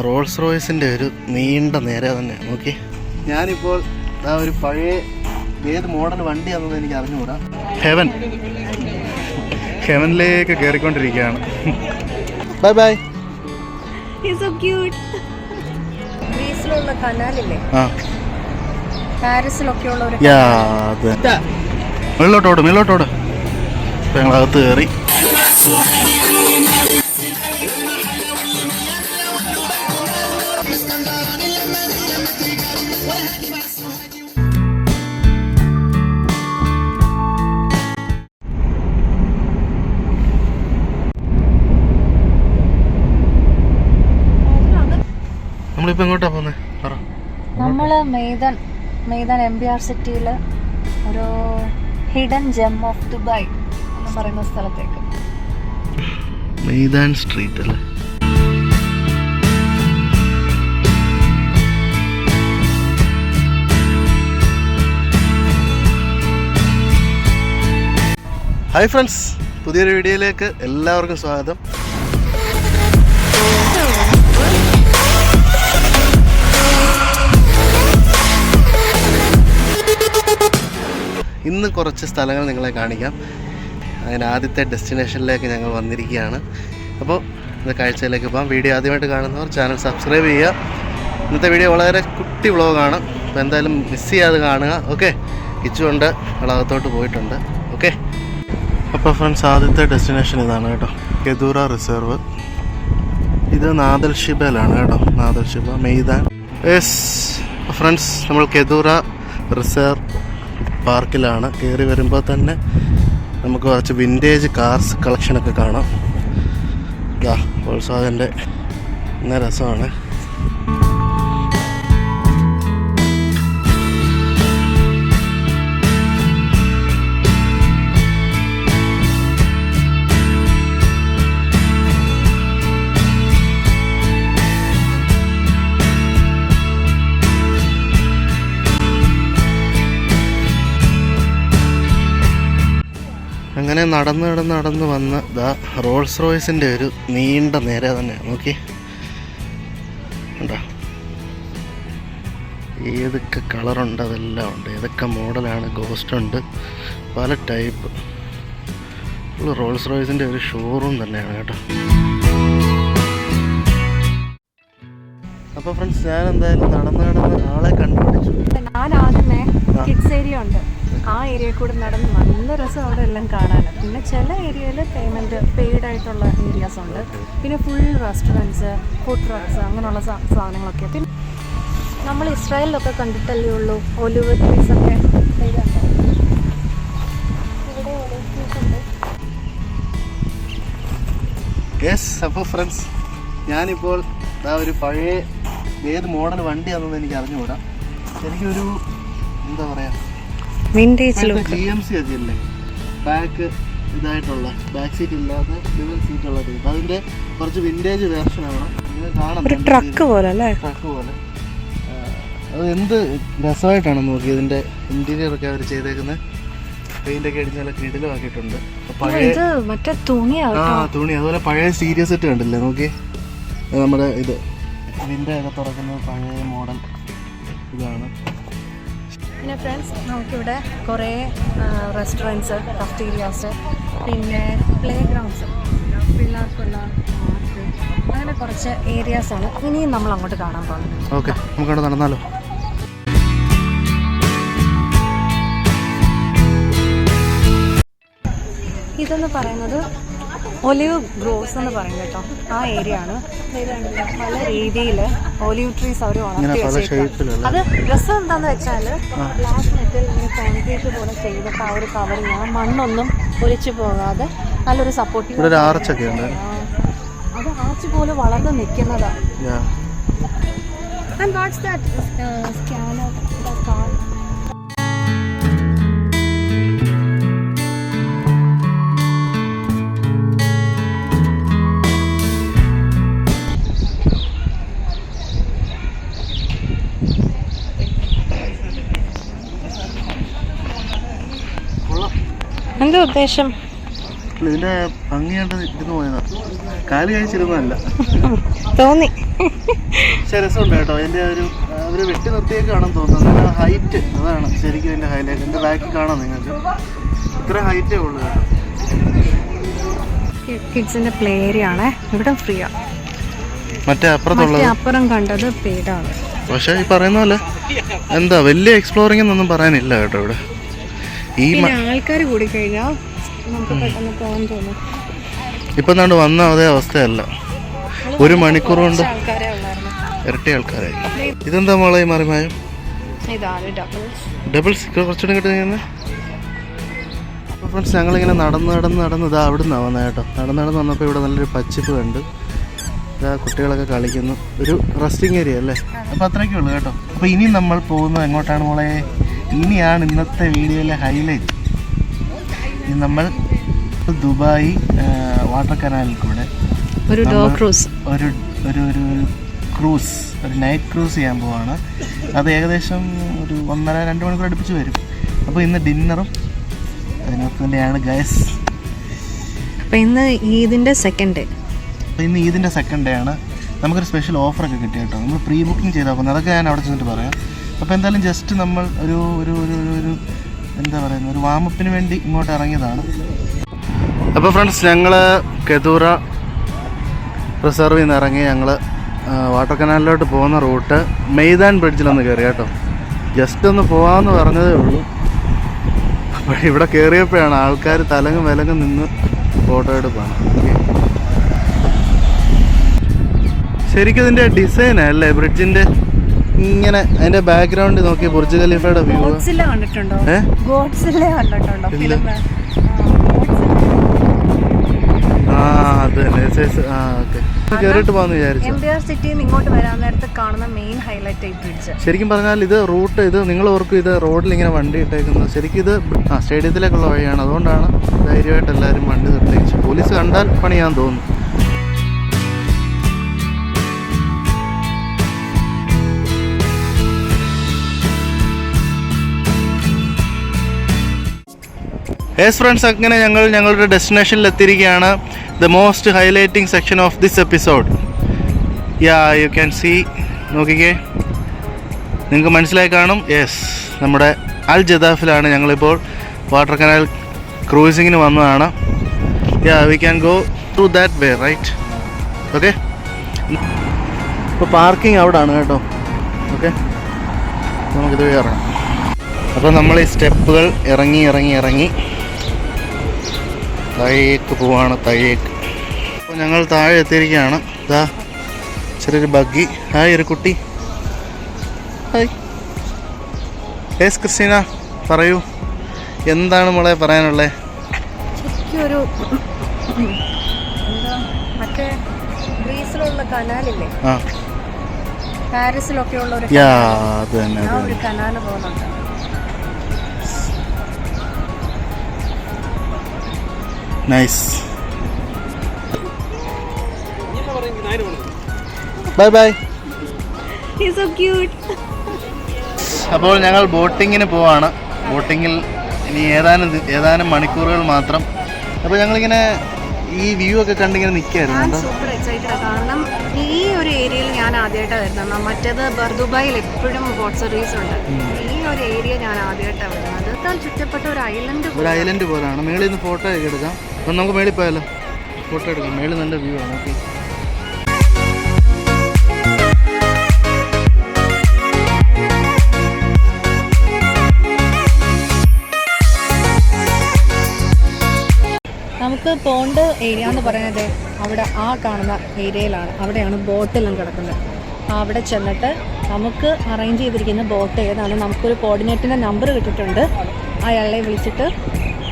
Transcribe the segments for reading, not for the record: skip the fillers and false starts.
Rolls റോയ്സിൻ്റെ ഒരു നീണ്ട നേരെ തന്നെ നോക്കി. ഞാനിപ്പോൾ ഒരു പഴയ ഏത് മോഡൽ വണ്ടിയാണെന്ന് എനിക്ക് അറിഞ്ഞുകൂടാ. ഹെവനിലേക്ക് കയറിക്കൊണ്ടിരിക്കുകയാണ്. Bye bye. മേലോട്ടോട് ഇപ്പം ഞങ്ങളകത്ത് കയറി. നമ്മളിപ്പോൾ എങ്ങോട്ടാ പോകുന്നത്? നമ്മള് മെയ്താൻ MBR സിറ്റിയില് ഒരു ഹിഡൻ ജെം ഓഫ് ദുബായ് എന്ന് പറയുന്ന സ്ഥലത്തേക്ക്. മെയ്താൻ സ്ട്രീറ്റ് അല്ലേ? ഹായ് ഫ്രണ്ട്സ്, പുതിയൊരു വീഡിയോയിലേക്ക് എല്ലാവർക്കും സ്വാഗതം. ഇന്ന് കുറച്ച് സ്ഥലങ്ങൾ നിങ്ങളെ കാണിക്കാം. അങ്ങനെ ആദ്യത്തെ ഡെസ്റ്റിനേഷനിലേക്ക് ഞങ്ങൾ വന്നിരിക്കുകയാണ്. അപ്പോൾ ഇന്നത്തെ കാഴ്ചയിലേക്ക് പോകാം. വീഡിയോ ആദ്യമായിട്ട് കാണുന്നവർ ചാനൽ സബ്സ്ക്രൈബ് ചെയ്യുക. ഇന്നത്തെ വീഡിയോ വളരെ കുട്ടി വ്ളോഗാണ്. അപ്പോൾ എന്തായാലും മിസ് ചെയ്യാതെ കാണുക. ഓക്കെ, കിച്ചുണ്ട്, അളകത്തോട്ട് പോയിട്ടുണ്ട്. ഓക്കെ, അപ്പോൾ ഫ്രണ്ട്സ് ആദ്യത്തെ ഡെസ്റ്റിനേഷൻ ഇതാണ് കേട്ടോ, കെദൂറ റിസർവ്. ഇത് നാദൽ ഷിബയിലാണ് കേട്ടോ, നാദൽ ഷിബ മെയ്താൻ. യെസ് ഫ്രണ്ട്സ്, നമ്മൾ കെദൂറ റിസർവ് പാർക്കിലാണ്. കയറി വരുമ്പോൾ തന്നെ നമുക്ക് കുറച്ച് വിൻറ്റേജ് കാർസ് കളക്ഷനൊക്കെ കാണാം. വോൾസ്വാഗൻ്റെ എന്ന രസമാണ്. അങ്ങനെ നടന്ന് വന്ന് റോൾസ് റോയ്സിൻ്റെ ഒരു നീണ്ട നേരെ തന്നെ നോക്കി. ഉണ്ടോ, ഏതൊക്കെ കളറുണ്ട് അതെല്ലാം ഉണ്ട്, ഏതൊക്കെ മോഡലാണ്, ഗോസ്റ്റ് ഉണ്ട്, പല ടൈപ്പ്. റോൾസ് റോയ്സിൻ്റെ ഒരു ഷോറൂം തന്നെയാണ് കേട്ടോ. അപ്പോൾ ഫ്രണ്ട്സ്, ഞാൻ എന്തായാലും നടന്ന് ആളെ കണ്ടുപിടിച്ചു. ഞാൻ ആദ്യമേ കിഡ്സ് ഏരിയ ഉണ്ട്, ആ ഏരിയയിൽ കൂടെ നടന്ന് നല്ല രസം അവിടെ എല്ലാം കാണാൻ. പിന്നെ ചില ഏരിയയിൽ പെയ്ഡ് ആയിട്ടുള്ള ഏരിയാസ് ഉണ്ട്. പിന്നെ ഫുൾ റെസ്റ്റോറൻറ്റ്സ്, ഫുഡ് ട്രക്സ്, അങ്ങനെയുള്ള സാധനങ്ങളൊക്കെ. പിന്നെ നമ്മൾ ഇസ്രായേലിലൊക്കെ കണ്ടിട്ടല്ലേ ഉള്ളൂ ഒലിവ് ട്രീസ് ഒക്കെ. ഇവിടെ ഒലിവ് ട്രീസ് ഉണ്ട്. യെസ്, അപ്പോൾ ഫ്രണ്ട്സ്, ഞാനിപ്പോൾ ഒരു പഴയ ഏത് മോഡൽ വണ്ടിയാണെന്ന് എനിക്ക് അറിഞ്ഞുകൂടാ. എനിക്കൊരു എന്താ പറയുക, വിൻറ്റേജ് ലുക്ക്. GMC ഒക്കെ ഇല്ലേ, ബാക്ക് ഇതായിട്ടുള്ള, ബാക്ക് സീറ്റ് ഇല്ലാതെ ഡ്യുവൽ സീറ്റുള്ള ടൈപ്പ്, അതിൻ്റെ കുറച്ച് വിൻറ്റേജ് വേർഷനാണ്. ഇങ്ങനെ കാണാം, ഒരു ട്രക്ക് പോലെ അല്ലേ, ട്രക്ക് പോലെ. അത് എന്ത് രസമായിട്ടാണ് നോക്കി. ഇതിൻ്റെ ഇൻറ്റീരിയറൊക്കെ അവർ ചെയ്തേക്കുന്നത്, പെയിൻ്റൊക്കെ അടിച്ച് നല്ല കിടിലമാക്കിയിട്ടുണ്ട്. പഴയ തുണി, അതുപോലെ പഴയ സീരിയസ് സെറ്റ് കണ്ടില്ലേ നോക്കി. നമ്മുടെ ഇത് വിൻഡോ ഒക്കെ തുറക്കുന്നത് പഴയ മോഡൽ ഇതാണ്. പിന്നെ ഫ്രണ്ട്സ്, നമുക്കിവിടെ കുറേ റെസ്റ്റോറൻറ്റ്സ്, കഫ്റ്റീരിയാസ്, പിന്നെ പ്ലേ ഗ്രൗണ്ട്സ്, പിള്ളേർക്കുള്ള പാർക്ക്, അങ്ങനെ കുറച്ച് ഏരിയാസാണ് ഇനിയും നമ്മൾ അങ്ങോട്ട് കാണാൻ പോകുന്നത്. ഓക്കെ, നമുക്കവിടെ നടന്നാലോ. ഇതെന്ന് പറയുന്നത് ഒലിവ് ഗ്രോവ്സ് എന്ന് പറയും കേട്ടോ, ആ ഏരിയ ആണ്. പല രീതിയിൽ ഒലിവ് ട്രീസ് അവർ വളർത്തി വെച്ചേക്കും. അത് രസം എന്താന്ന് വെച്ചാൽ ഗ്ലാസ് നെറ്റിൽ ഇങ്ങനെ കോൺക്രീറ്റ് പോലെ ചെയ്തിട്ട് ആ ഒരു കവറിങ്, ആ മണ്ണൊന്നും ഒലിച്ചു പോകാതെ നല്ലൊരു സപ്പോർട്ടീവ്. അത് ആർച്ച് പോലെ വളർന്ന് നിൽക്കുന്നതാണ്. And what's that scanner, the car? എന്താ ഉദ്ദേശം? ഇതിൻ്റെ ഭംഗിയായിട്ട് ഇരുന്ന് പോയതാ, കാല് കഴിച്ചിരുന്നതല്ല. തോന്നി. പക്ഷേ രസമുണ്ട് കേട്ടോ. അതിൻ്റെ ഒരു അവർ വെട്ടി നിർത്തിയൊക്കെ കാണാൻ തോന്നുന്നത്. അതിൻ്റെ ഹൈറ്റ് അതാണ് ശരിക്കും ഇതിൻ്റെ ഹൈലൈറ്റ്. എൻ്റെ ബാക്കിൽ കാണാം നിങ്ങൾക്ക്, ഇത്ര ഹൈറ്റേ ഉള്ളൂ കേട്ടോ. കിഡ്സിന്റെ പ്ലേ ഏരിയ ആണ്. ഇവിടെ ഫ്രീ ആണ്. മറ്റേ അപ്പുറം കണ്ടത് പെയ്ഡാണ്. പക്ഷെ ഈ പറയുന്ന പോലെ എന്താ വലിയ എക്സ്പ്ലോറിംഗ് എന്നൊന്നും പറയാനില്ല കേട്ടോ ഇവിടെ. ഈ ആൾക്കാർ കൂടി കഴിഞ്ഞാൽ നമുക്ക് പെട്ടെന്ന് പോകാൻ തോന്നും. ഇപ്പം എന്താണ്ട് വന്ന അതേ അവസ്ഥയല്ല, 1 മണിക്കൂർ കൊണ്ട് ഇരട്ടി ആൾക്കാരായി. ഇതെന്താ മോളെ മറിമായും? ഡബിൾസ് കുറച്ചുകൂടെ കിട്ടുന്നത്. അപ്പോൾ ഫ്രണ്ട്സ് ഞങ്ങളിങ്ങനെ നടന്ന് ഇതാ അവിടെ നിന്നാണ് വന്നത് കേട്ടോ. നടന്ന് വന്നപ്പോൾ ഇവിടെ നല്ലൊരു പച്ചിപ്പ് കണ്ട്. ഇതാ കുട്ടികളൊക്കെ കളിക്കുന്നു. ഒരു റെസ്റ്റിംഗ് ഏരിയ അല്ലേ. അപ്പോൾ അത്രയൊക്കെ ഉള്ളൂ കേട്ടോ. അപ്പോൾ ഇനി നമ്മൾ പോകുന്നത് എങ്ങോട്ടാണ് മോളെ? ഇനിയാണ് ഇന്നത്തെ വീഡിയോയിലെ ഹൈലൈറ്റ്. ഇനി നമ്മൾ ദുബായ് വാട്ടർ കനാലിൽ കൂടെ ഒരു ക്രൂസ്, ഒരു നൈറ്റ് ക്രൂസ് ചെയ്യാൻ പോവാണ്. അത് ഏകദേശം ഒരു 1.5-2 മണിക്കൂർ അടുപ്പിച്ച് വരും. അപ്പോൾ ഇന്ന് ഡിന്നറും അതിനകത്ത് തന്നെയാണ് ഗൈസ്. അപ്പോൾ ഇന്ന് ഈദിൻ്റെ സെക്കൻഡ് ഡേ. അപ്പോൾ ഇന്ന് ഈദിൻ്റെ സെക്കൻഡ് ഡേ ആണ്. നമുക്കൊരു സ്പെഷ്യൽ ഓഫറൊക്കെ കിട്ടി കേട്ടോ. നമ്മൾ പ്രീ ബുക്കിംഗ് ചെയ്താൽ പോകുന്നത്, അതൊക്കെ ഞാൻ അവിടെ ചെന്നിട്ട് പറയാം. അപ്പോൾ എന്തായാലും ജസ്റ്റ് നമ്മൾ ഒരു എന്താ പറയുന്നത്, ഒരു വാമപ്പിന് വേണ്ടി ഇങ്ങോട്ട് ഇറങ്ങിയതാണ്. അപ്പോൾ ഫ്രണ്ട്സ് ഞങ്ങൾ കെതൂറ റിസർവിൽ നിന്ന് ഇറങ്ങി ഞങ്ങൾ വാട്ടർ കനാലിലോട്ട് പോകുന്ന റൂട്ട് മെയ്താൻ ബ്രിഡ്ജിലൊന്ന് കയറി കേട്ടോ. ജസ്റ്റ് ഒന്ന് പോകാമെന്ന് പറഞ്ഞതേ ഉള്ളൂ. അപ്പോൾ ഇവിടെ കയറിയപ്പോഴാണ് ആൾക്കാർ തലങ്ങും വിലങ്ങും നിന്ന് ഫോട്ടോ എടുപ്പാണ്. ശരിക്കും ഇതിൻ്റെ ഡിസൈനല്ലേ ബ്രിഡ്ജിൻ്റെ, ഇങ്ങനെ അതിൻ്റെ ബാക്ക്ഗ്രൗണ്ട് നോക്കി ബുർജ് ഖലീഫയുടെ വ്യൂ. അത് തന്നെ. കേറിട്ട് പോകാന്ന് വിചാരിച്ചു. ഇങ്ങോട്ട് വരാൻ നേരത്ത് കാണുന്ന മെയിൻ ഹൈലൈറ്റ് ഈ ബ്രിഡ്ജ്. ശരിക്കും പറഞ്ഞാൽ ഇത് റൂട്ട്, ഇത് നിങ്ങൾ ഓർക്കും ഇത് റോഡിൽ ഇങ്ങനെ വണ്ടി ഇട്ടേക്കുന്നത്. ശരിക്കും ഇത് സ്റ്റേഡിയത്തിലേക്കുള്ള വഴിയാണ്. അതുകൊണ്ടാണ് ധൈര്യമായിട്ട് എല്ലാവരും വണ്ടി നിർത്തിച്ചു. പോലീസ് കണ്ടാൽ പണിയാൻ തോന്നുന്നു. യെസ് ഫ്രണ്ട്സ്, അങ്ങനെ ഞങ്ങൾ ഞങ്ങളുടെ ഡെസ്റ്റിനേഷനിൽ എത്തിയിരിക്കുകയാണ്. The most highlighting section of this episode. Yeah you can see, നോക്കിക്കേ, നിങ്ങൾക്ക് മനസ്സിലായി കാണും. യെസ്, നമ്മുടെ അൽ ജദാഫിലാണ് ഞങ്ങളിപ്പോൾ. വാട്ടർ കനാൽ ക്രൂസിങ്ങിന് വന്നതാണ്. Yeah we can go to that way right. Okay, ഇപ്പോൾ പാർക്കിംഗ് അവിടെ ആണ് കേട്ടോ. ഓക്കെ, നമുക്കിത് ഇറങ്ങാം. അപ്പോൾ നമ്മൾ ഈ സ്റ്റെപ്പുകൾ ഇറങ്ങി താഴേക്ക് പോവാണ്. അപ്പോൾ ഞങ്ങൾ താഴെ എത്തിയിരിക്കുകയാണ്. ഇതാ ചെറിയൊരു ബഗ്ഗി. ഹായ് ഒരു കുട്ടി. ഹായ്. യെസ് ക്രിസ്റ്റീന, പറയൂ, എന്താണ് മോളെ പറയാനുള്ളത്? ശരിക്കൊരു മറ്റേ ഗ്രീസിലുള്ള കനാലില്ലേ, പാരീസിലൊക്കെ ഉള്ള ഒരു കനാല് പോകുന്നുണ്ട്. Nice. Bye bye. He's so cute. അപ്പോൾ ഞങ്ങൾ ബോട്ടിങ്ങിന് പോവാണ്. ബോട്ടിങ്ങിൽ ഇനി ഏതാനും മണിക്കൂറുകൾ മാത്രം. അപ്പോൾ ഞങ്ങളിങ്ങനെ ഈ വ്യൂ ഒക്കെ കണ്ടിങ്ങനെ നിൽക്കുകയായിരുന്നു. സൂപ്പർ എക്സൈറ്റഡ് കാരണം ഈ ഒരു ഏരിയയിൽ ഞാൻ ആദ്യമായിട്ടാണ് വരുന്നത്. മറ്റേത് ദുബായിൽ എപ്പോഴും ബോട്ട് സർവീസ് ഉണ്ട്. ഈ ഒരു ഏരിയ ഞാൻ ആദ്യമായിട്ടാണ് വരുന്നത്. അതാൽ ചുറ്റപ്പെട്ട ഒരു ഐലൻഡ് പോലെയാണ്. മേളിൽ നിന്ന് ഫോട്ടോ ഒക്കെ എടുക്കാം. അപ്പം നമുക്ക് മേളിൽ പോയാലോ, ഫോട്ടോ എടുക്കാം. മേളിൽ നല്ല വ്യൂ ആണ്. ഓക്കെ, നമുക്ക് പോണ്ട ഏരിയ എന്ന് പറയുന്നത് അവിടെ ആ കാണുന്ന ഏരിയയിലാണ്. അവിടെയാണ് ബോട്ടെല്ലാം കിടക്കുന്നത്. അവിടെ ചെന്നിട്ട് നമുക്ക് അറേഞ്ച് ചെയ്തിരിക്കുന്ന ബോട്ട് ഏതാണ്, നമുക്കൊരു കോർഡിനേറ്റിൻ്റെ നമ്പർ കിട്ടിയിട്ടുണ്ട്. അയാളെ വിളിച്ചിട്ട്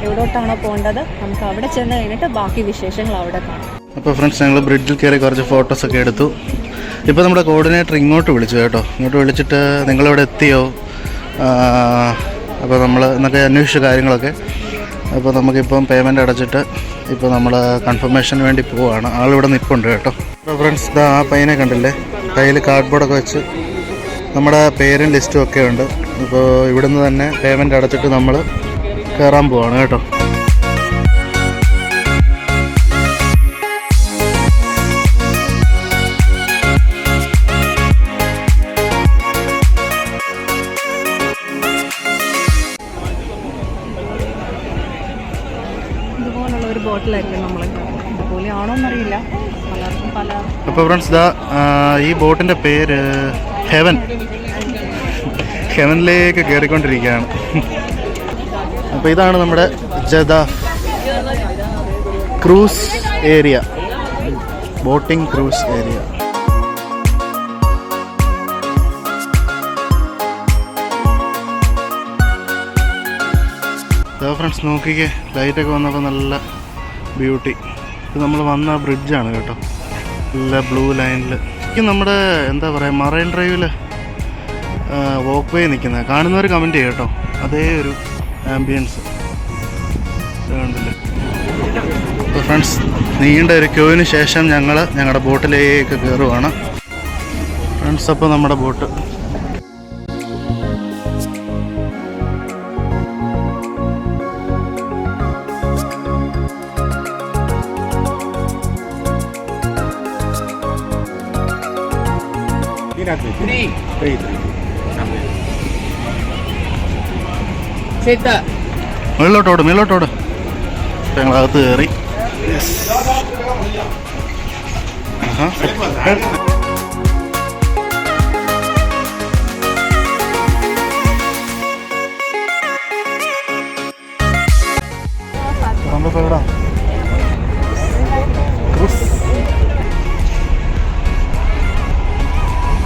എവിടോട്ടാണോ പോകേണ്ടത് നമുക്ക് അവിടെ ചെന്ന് കഴിഞ്ഞിട്ട് ബാക്കി വിശേഷങ്ങൾ അവിടെ കാണാം. അപ്പോൾ ഫ്രണ്ട്സ്, ഞങ്ങൾ ബ്രിഡ്ജിൽ കയറി കുറച്ച് ഫോട്ടോസൊക്കെ എടുത്തു. ഇപ്പോൾ നമ്മുടെ കോർഡിനേറ്റർ ഇങ്ങോട്ട് വിളിച്ചു കേട്ടോ. ഇങ്ങോട്ട് വിളിച്ചിട്ട് നിങ്ങളിവിടെ എത്തിയോ, അപ്പോൾ നമ്മൾ എന്നൊക്കെ അന്വേഷിച്ച കാര്യങ്ങളൊക്കെ. അപ്പോൾ നമുക്കിപ്പം പേയ്മെൻറ്റ് അടച്ചിട്ട് ഇപ്പോൾ നമ്മൾ കൺഫർമേഷന് വേണ്ടി പോവുകയാണ്. ആളിവിടെ നിൽപ്പുണ്ട് കേട്ടോ. അപ്പോൾ ഫ്രണ്ട്സ്, ഇതാ ആ പയ്യനെ കണ്ടില്ലേ, കയ്യിൽ കാർഡ്ബോർഡൊക്കെ വെച്ച് നമ്മുടെ പേരും ലിസ്റ്റും ഒക്കെ ഉണ്ട്. ഇപ്പോൾ ഇവിടുന്ന് തന്നെ പേയ്മെൻറ്റ് അടച്ചിട്ട് നമ്മൾ കയറാൻ പോവാണ് കേട്ടോ. ബോട്ടിലായിരിക്കും നമ്മൾ ഇതുപോലെ ആണോന്നറിയില്ല, പലർക്കും പല. അപ്പോൾ ഫ്രണ്ട്സ് ഈ ബോട്ടിൻ്റെ പേര് ഹെവനിലേക്ക് കയറിക്കൊണ്ടിരിക്കുകയാണ്. അപ്പോൾ ഇതാണ് നമ്മുടെ Jaddaf cruise area, boating cruise area. Friends നോക്കിക്കേ, ലൈറ്റൊക്കെ വന്നപ്പോൾ നല്ല ബ്യൂട്ടി. ഇത് നമ്മൾ വന്ന ബ്രിഡ്ജാണ് കേട്ടോ, നല്ല ബ്ലൂ ലൈനിൽ. ഇത് നമ്മുടെ എന്താ പറയുക, മറൈൻ ഡ്രൈവിൽ വോക്ക് വേ നിൽക്കുന്നത് കാണുന്നവർ കമൻറ്റ് ചെയ്യും കേട്ടോ. അതേ ഒരു ആംബിയൻസ് കണ്ടില്ലേ. അപ്പോൾ ഫ്രണ്ട്സ്, നീണ്ട ഒരു ക്യൂവിന് ശേഷം ഞങ്ങൾ ഞങ്ങളുടെ ബോട്ടിലേക്ക് കയറുവാണ് ഫ്രണ്ട്സ്. അപ്പോൾ നമ്മുടെ ബോട്ട് മേലോട്ടോട് ഞങ്ങളകത്ത് കയറി.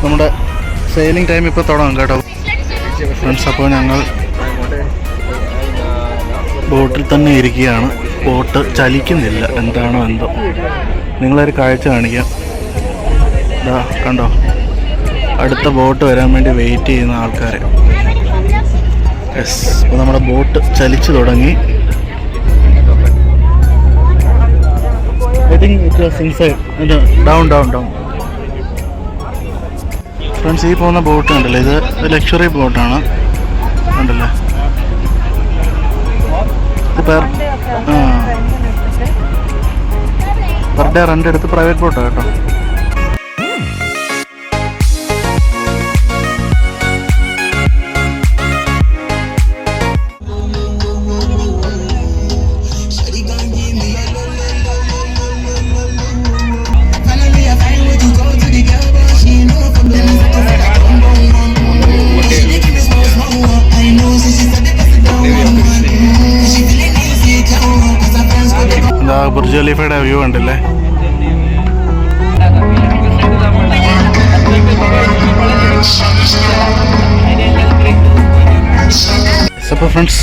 നമ്മുടെ സെയിലിംഗ് ടൈം ഇപ്പോൾ തുടങ്ങും കേട്ടോ ഫ്രണ്ട്സ്. അപ്പോൾ ഞങ്ങൾ ബോട്ടിൽ തന്നെ ഇരിക്കുകയാണ്. ബോട്ട് ചലിക്കുന്നില്ല, എന്താണോ എന്തോ. നിങ്ങളൊരു കാഴ്ച കാണിക്കാം. ഇതാ കണ്ടോ, അടുത്ത ബോട്ട് വരാൻ വേണ്ടി വെയിറ്റ് ചെയ്യുന്ന ആൾക്കാർ. യെസ്, അപ്പോൾ നമ്മുടെ ബോട്ട് ചലിച്ചു തുടങ്ങി. I think it was inside. Down friends. ഈ പോകുന്ന ബോട്ട് കണ്ടല്ലേ, ഇത് ലക്ഷറി ബോട്ടാണ് കണ്ടല്ലേ. ഇത് പെർ ഡേ റെൻ്റ് എടുത്ത് പ്രൈവറ്റ് ബോട്ടാണ് കേട്ടോ. ബുർജ് ഖലീഫയുടെ വ്യൂ കണ്ടില്ലേ. അപ്പോൾ ഫ്രണ്ട്സ്,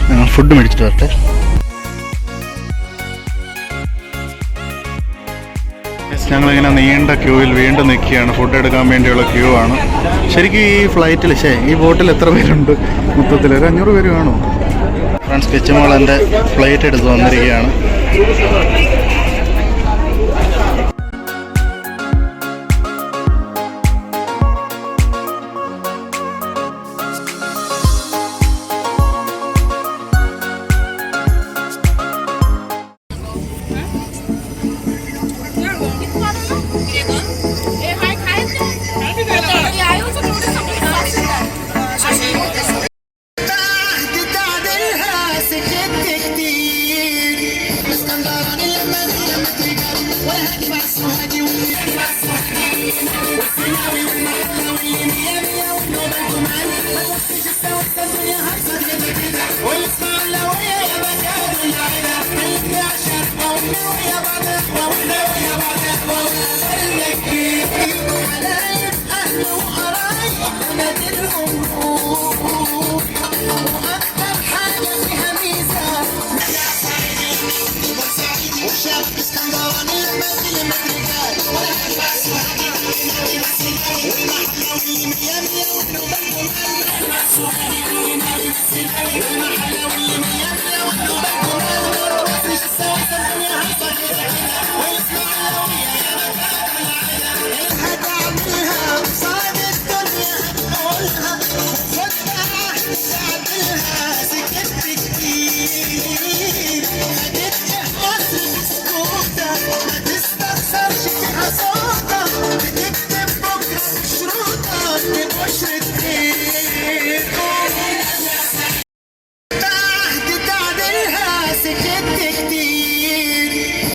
ഞങ്ങൾ ഫുഡ് മേടിച്ചിട്ട് വരട്ടെ. ഞങ്ങളിങ്ങനെ നീണ്ട ക്യൂവിൽ വീണ്ടും നിൽക്കുകയാണ്. ഫുഡ് എടുക്കാൻ വേണ്ടിയുള്ള ക്യൂ ആണ്. ശരിക്കും ഈ ഫ്ലൈറ്റിൽ ഈ ബോട്ടിൽ എത്ര പേരുണ്ട് മൊത്തത്തിൽ? ഒരു 500 പേര് കാണുമോ ഫ്രണ്ട്സ്? കിച്ചമോൾ എൻ്റെ ഫ്ലൈറ്റ് എടുത്ത് വന്നിരിക്കുകയാണ്.